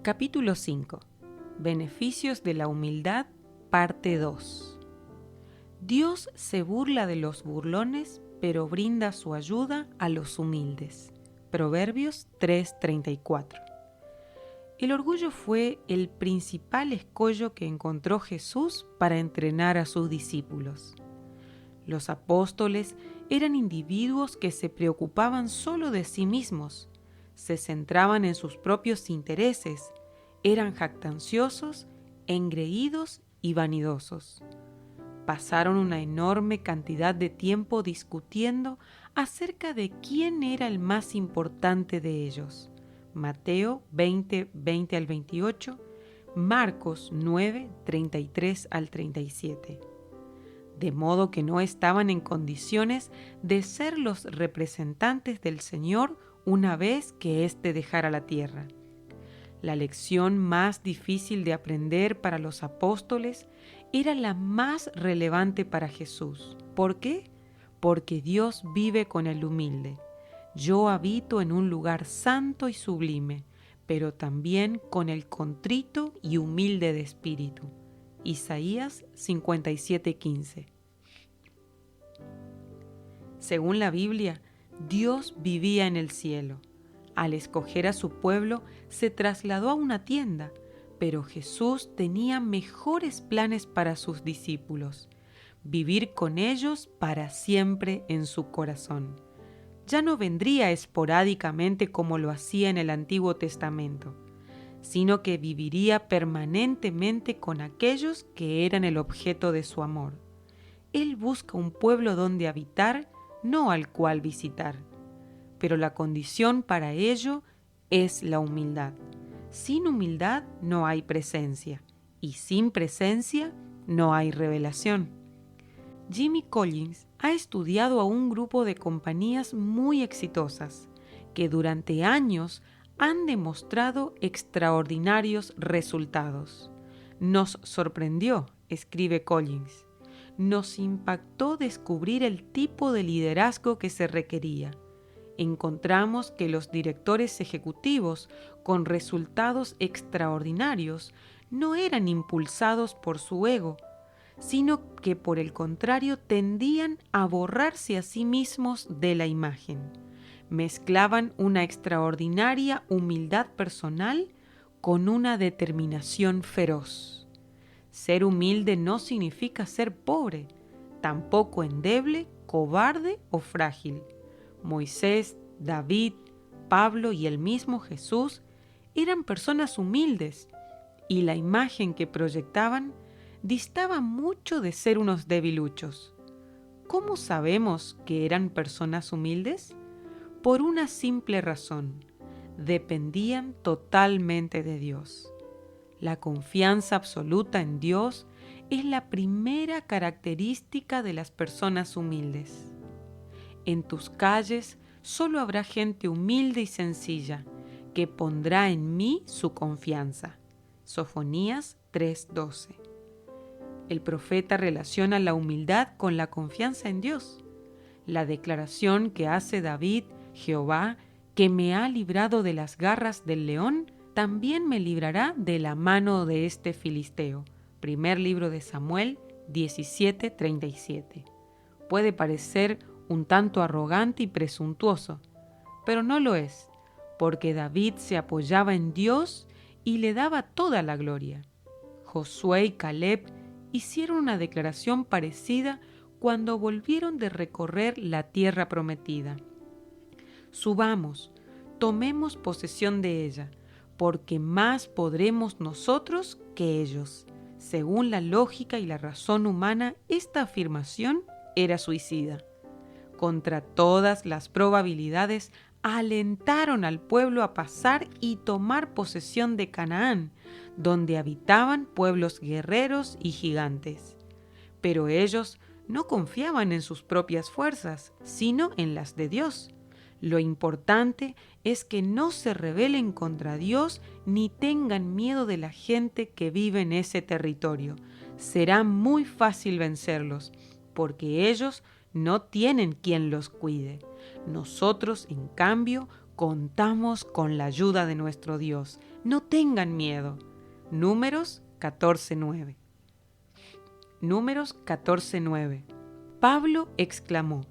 Capítulo 5. Beneficios de la humildad, parte 2. Dios se burla de los burlones, pero brinda su ayuda a los humildes. Proverbios 3:34. El orgullo fue el principal escollo que encontró Jesús para entrenar a sus discípulos. Los apóstoles eran individuos que se preocupaban solo de sí mismos, se centraban en sus propios intereses, eran jactanciosos, engreídos y vanidosos. Pasaron una enorme cantidad de tiempo discutiendo acerca de quién era el más importante de ellos. Mateo 20, 20 al 28, Marcos 9, 33 al 37. De modo que no estaban en condiciones de ser los representantes del Señor una vez que éste dejara la tierra. La lección más difícil de aprender para los apóstoles era la más relevante para Jesús. ¿Por qué? Porque Dios vive con el humilde. Yo habito en un lugar santo y sublime, pero también con el contrito y humilde de espíritu. Isaías 57:15. Según la Biblia, Dios vivía en el cielo. Al escoger a su pueblo, se trasladó a una tienda, pero Jesús tenía mejores planes para sus discípulos: vivir con ellos para siempre en su corazón. Ya no vendría esporádicamente como lo hacía en el Antiguo Testamento, sino que viviría permanentemente con aquellos que eran el objeto de su amor. Él busca un pueblo donde habitar, no al cual visitar. Pero la condición para ello es la humildad. Sin humildad no hay presencia, y sin presencia no hay revelación. Jimmy Collins ha estudiado a un grupo de compañías muy exitosas que durante años han demostrado extraordinarios resultados. Nos sorprendió, escribe Collins. Nos impactó descubrir el tipo de liderazgo que se requería. Encontramos que los directores ejecutivos con resultados extraordinarios no eran impulsados por su ego, sino que por el contrario tendían a borrarse a sí mismos de la imagen. Mezclaban una extraordinaria humildad personal con una determinación feroz. Ser humilde no significa ser pobre, tampoco endeble, cobarde o frágil. Moisés, David, Pablo y el mismo Jesús eran personas humildes, y la imagen que proyectaban distaba mucho de ser unos debiluchos. ¿Cómo sabemos que eran personas humildes? Por una simple razón: dependían totalmente de Dios. La confianza absoluta en Dios es la primera característica de las personas humildes. En tus calles solo habrá gente humilde y sencilla, que pondrá en mí su confianza. Sofonías 3:12. El profeta relaciona la humildad con la confianza en Dios. La declaración que hace David: Jehová, que me ha librado de las garras del león, también me librará de la mano de este filisteo. Primer libro de Samuel 17:37. Puede parecer un tanto arrogante y presuntuoso, pero no lo es, porque David se apoyaba en Dios y le daba toda la gloria. Josué y Caleb hicieron una declaración parecida cuando volvieron de recorrer la tierra prometida. Subamos, tomemos posesión de ella, porque más podremos nosotros que ellos. Según la lógica y la razón humana, esta afirmación era suicida. Contra todas las probabilidades, alentaron al pueblo a pasar y tomar posesión de Canaán, donde habitaban pueblos guerreros y gigantes. Pero ellos no confiaban en sus propias fuerzas, sino en las de Dios. Lo importante es que no se rebelen contra Dios ni tengan miedo de la gente que vive en ese territorio. Será muy fácil vencerlos, porque ellos no tienen quien los cuide. Nosotros, en cambio, contamos con la ayuda de nuestro Dios. No tengan miedo. Números 14:9. Números 14:9. Pablo exclamó: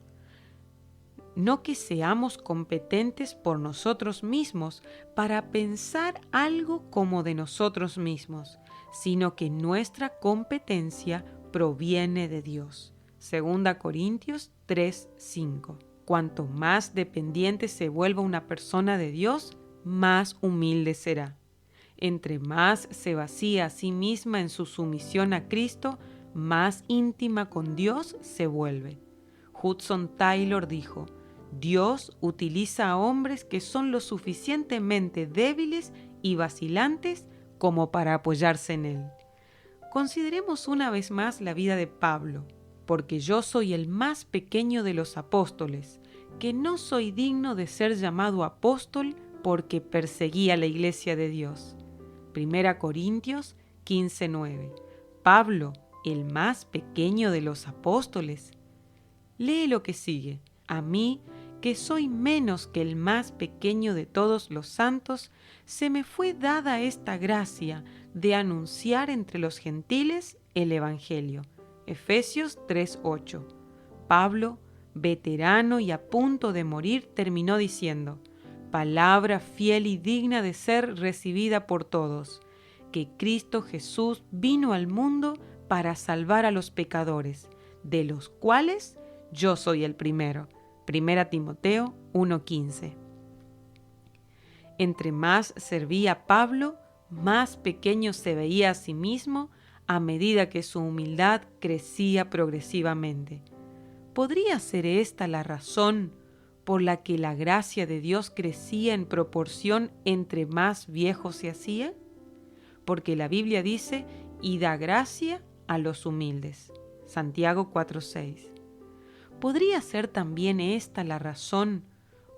no que seamos competentes por nosotros mismos para pensar algo como de nosotros mismos, sino que nuestra competencia proviene de Dios. 2 Corintios 3:5. Cuanto más dependiente se vuelva una persona de Dios, más humilde será. Entre más se vacía a sí misma en su sumisión a Cristo, más íntima con Dios se vuelve. Hudson Taylor dijo: Dios utiliza a hombres que son lo suficientemente débiles y vacilantes como para apoyarse en Él. Consideremos una vez más la vida de Pablo. Porque yo soy el más pequeño de los apóstoles, que no soy digno de ser llamado apóstol porque perseguí a la iglesia de Dios. 1 Corintios 15:9. Pablo, el más pequeño de los apóstoles. Lee lo que sigue. A mí, que soy menos que el más pequeño de todos los santos, se me fue dada esta gracia de anunciar entre los gentiles el Evangelio. Efesios 3:8. Pablo, veterano y a punto de morir, terminó diciendo: palabra fiel y digna de ser recibida por todos, que Cristo Jesús vino al mundo para salvar a los pecadores, de los cuales yo soy el primero. 1 Timoteo 1:15. Entre más servía Pablo, más pequeño se veía a sí mismo a medida que su humildad crecía progresivamente. ¿Podría ser esta la razón por la que la gracia de Dios crecía en proporción entre más viejo se hacía? Porque la Biblia dice: y da gracia a los humildes. Santiago 4:6. ¿Podría ser también esta la razón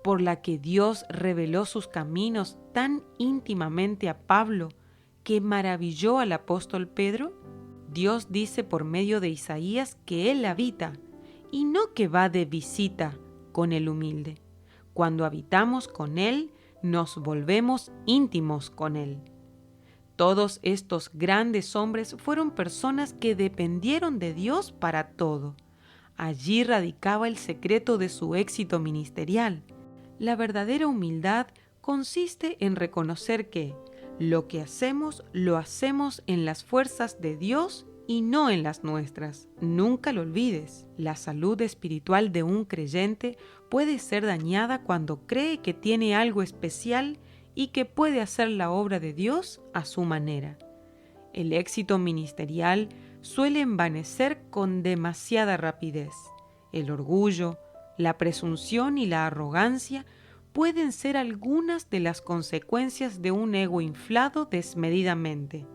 por la que Dios reveló sus caminos tan íntimamente a Pablo que maravilló al apóstol Pedro? Dios dice por medio de Isaías que Él habita, y no que va de visita con el humilde. Cuando habitamos con Él, nos volvemos íntimos con Él. Todos estos grandes hombres fueron personas que dependieron de Dios para todo. Allí radicaba el secreto de su éxito ministerial. La verdadera humildad consiste en reconocer que lo que hacemos, lo hacemos en las fuerzas de Dios y no en las nuestras. Nunca lo olvides. La salud espiritual de un creyente puede ser dañada cuando cree que tiene algo especial y que puede hacer la obra de Dios a su manera. El éxito ministerial suele envanecer con demasiada rapidez. El orgullo, la presunción y la arrogancia pueden ser algunas de las consecuencias de un ego inflado desmedidamente.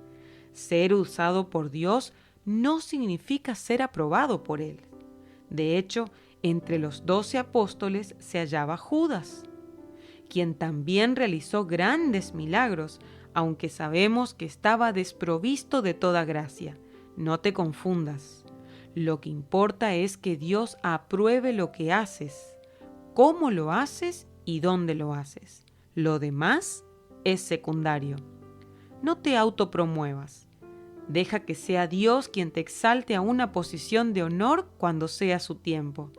Ser usado por Dios no significa ser aprobado por Él. De hecho, entre los 12 apóstoles se hallaba Judas, quien también realizó grandes milagros, aunque sabemos que estaba desprovisto de toda gracia. No te confundas. Lo que importa es que Dios apruebe lo que haces, cómo lo haces y dónde lo haces. Lo demás es secundario. No te autopromuevas. Deja que sea Dios quien te exalte a una posición de honor cuando sea su tiempo.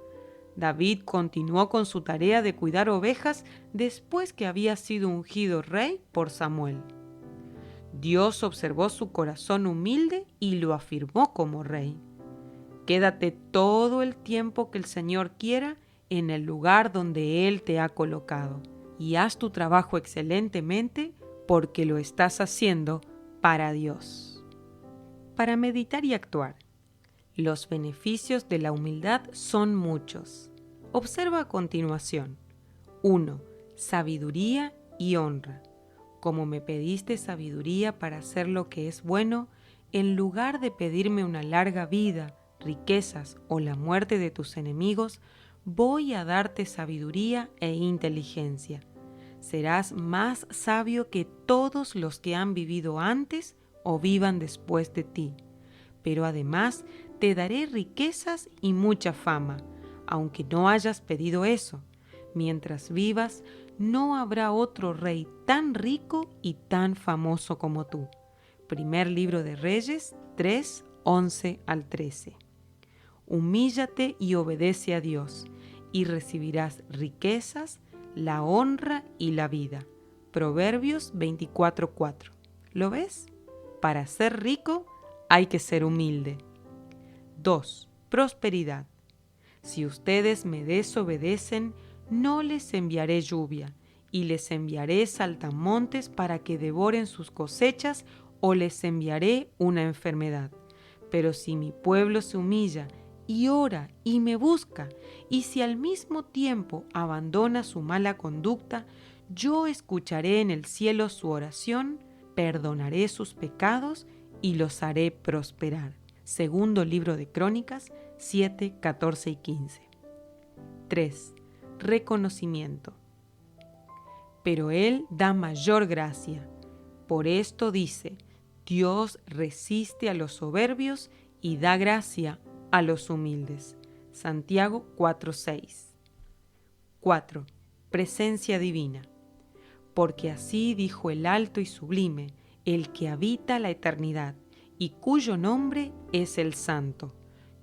David continuó con su tarea de cuidar ovejas después que había sido ungido rey por Samuel. Dios observó su corazón humilde y lo afirmó como rey. Quédate todo el tiempo que el Señor quiera en el lugar donde Él te ha colocado y haz tu trabajo excelentemente porque lo estás haciendo para Dios. Para meditar y actuar. Los beneficios de la humildad son muchos. Observa a continuación. 1. Sabiduría y honra. Como me pediste sabiduría para hacer lo que es bueno, en lugar de pedirme una larga vida, riquezas o la muerte de tus enemigos, voy a darte sabiduría e inteligencia. Serás más sabio que todos los que han vivido antes o vivan después de ti. Pero además te daré riquezas y mucha fama, aunque no hayas pedido eso. Mientras vivas, no habrá otro rey tan rico y tan famoso como tú. Primer libro de Reyes 3, 11 al 13. Humíllate y obedece a Dios, y recibirás riquezas, la honra y la vida. Proverbios 24:4. ¿Lo ves? Para ser rico hay que ser humilde. 2. Prosperidad. Si ustedes me desobedecen, no les enviaré lluvia, y les enviaré saltamontes para que devoren sus cosechas, o les enviaré una enfermedad. Pero si mi pueblo se humilla y ora y me busca, y si al mismo tiempo abandona su mala conducta, yo escucharé en el cielo su oración, perdonaré sus pecados y los haré prosperar. Segundo libro de Crónicas 7, 14 y 15. 3. Reconocimiento. Pero Él da mayor gracia. Por esto dice, Dios resiste a los soberbios y da gracia a los humildes. Santiago 4:6. 4. Presencia divina. Porque así dijo el alto y sublime, el que habita la eternidad, y cuyo nombre es el Santo.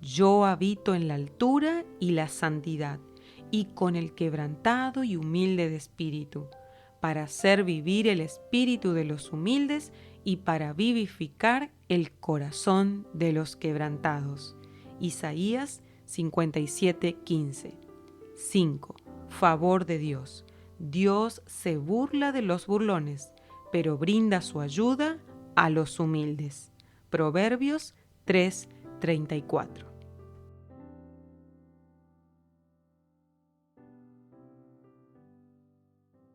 Yo habito en la altura y la santidad, y con el quebrantado y humilde de espíritu, para hacer vivir el espíritu de los humildes y para vivificar el corazón de los quebrantados. Isaías 57:15. 5. Favor de Dios. Dios se burla de los burlones, pero brinda su ayuda a los humildes. Proverbios 3:34.